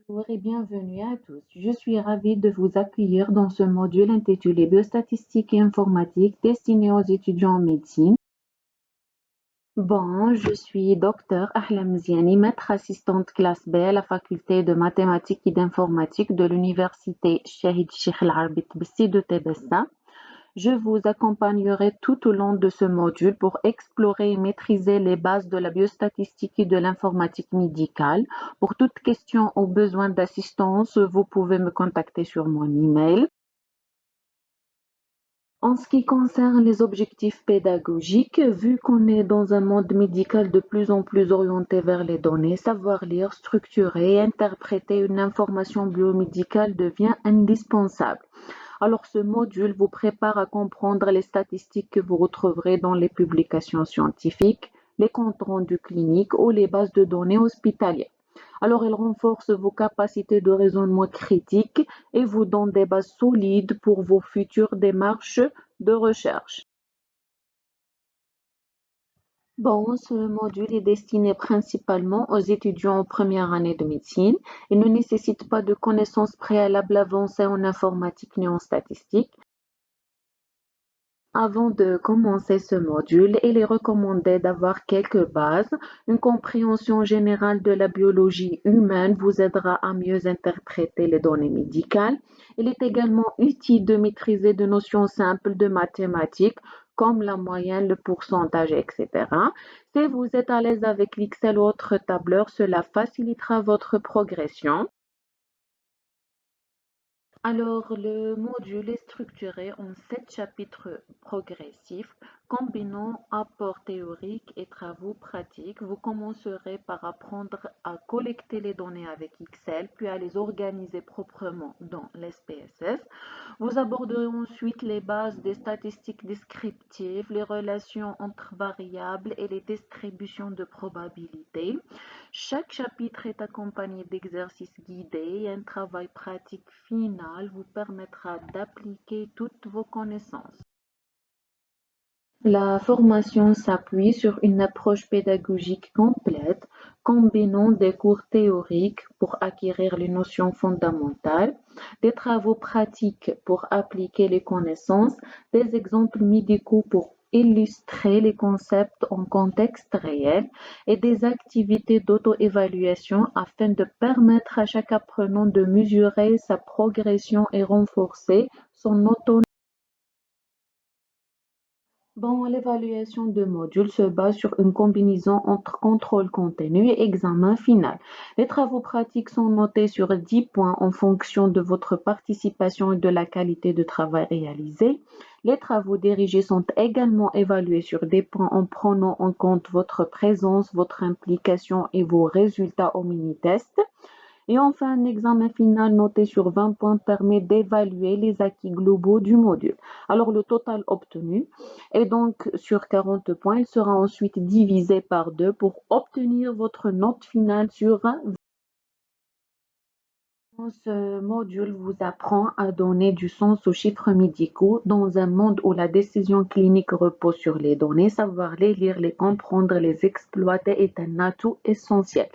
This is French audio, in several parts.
Bonjour et bienvenue à tous. Je suis ravie de vous accueillir dans ce module intitulé Biostatistique et informatique destiné aux étudiants en médecine. Je suis Dr Ahlam Ziani, maître assistante classe B à la faculté de mathématiques et d'informatique de l'université Shahid Sheikh Al Arbi Tbissi de Tébessa. Je vous accompagnerai tout au long de ce module pour explorer et maîtriser les bases de la biostatistique et de l'informatique médicale. Pour toute question ou besoin d'assistance, vous pouvez me contacter sur mon email. En ce qui concerne les objectifs pédagogiques, vu qu'on est dans un monde médical de plus en plus orienté vers les données, savoir lire, structurer et interpréter une information biomédicale devient indispensable. Alors ce module vous prépare à comprendre les statistiques que vous retrouverez dans les publications scientifiques, les comptes rendus cliniques ou les bases de données hospitalières. Alors il renforce vos capacités de raisonnement critique et vous donne des bases solides pour vos futures démarches de recherche. Ce module est destiné principalement aux étudiants en première année de médecine. Il ne nécessite pas de connaissances préalables avancées en informatique ni en statistique. Avant de commencer ce module, il est recommandé d'avoir quelques bases. Une compréhension générale de la biologie humaine vous aidera à mieux interpréter les données médicales. Il est également utile de maîtriser des notions simples de mathématiques comme la moyenne, le pourcentage, etc. Si vous êtes à l'aise avec l'Excel ou autre tableur, cela facilitera votre progression. Alors, le module est structuré en 7 chapitres progressifs, combinant apports théoriques et travaux pratiques. Vous commencerez par apprendre à collecter les données avec Excel, puis à les organiser proprement dans l'SPSS. Vous aborderez ensuite les bases des statistiques descriptives, les relations entre variables et les distributions de probabilité. Chaque chapitre est accompagné d'exercices guidés et un travail pratique final vous permettra d'appliquer toutes vos connaissances. La formation s'appuie sur une approche pédagogique complète, combinant des cours théoriques pour acquérir les notions fondamentales, des travaux pratiques pour appliquer les connaissances, des exemples médicaux pour illustrer les concepts en contexte réel et des activités d'auto-évaluation afin de permettre à chaque apprenant de mesurer sa progression et renforcer son autonomie. L'évaluation de modules se base sur une combinaison entre contrôle continu et examen final. Les travaux pratiques sont notés sur 10 points en fonction de votre participation et de la qualité de travail réalisé. Les travaux dirigés sont également évalués sur des points en prenant en compte votre présence, votre implication et vos résultats au mini-test. Et enfin, un examen final noté sur 20 points permet d'évaluer les acquis globaux du module. Alors, le total obtenu est donc sur 40 points. Il sera ensuite divisé par 2 pour obtenir votre note finale sur 20. Ce module vous apprend à donner du sens aux chiffres médicaux dans un monde où la décision clinique repose sur les données. Savoir les lire, les comprendre, les exploiter est un atout essentiel.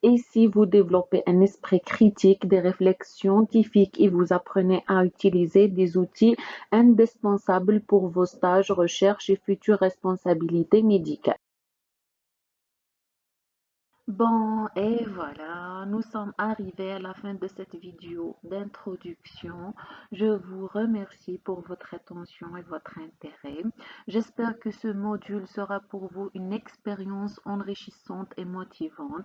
Et si vous développez un esprit critique, des réflexions scientifiques et vous apprenez à utiliser des outils indispensables pour vos stages, recherches et futures responsabilités médicales. Et voilà, nous sommes arrivés à la fin de cette vidéo d'introduction. Je vous remercie pour votre attention et votre intérêt. J'espère que ce module sera pour vous une expérience enrichissante et motivante.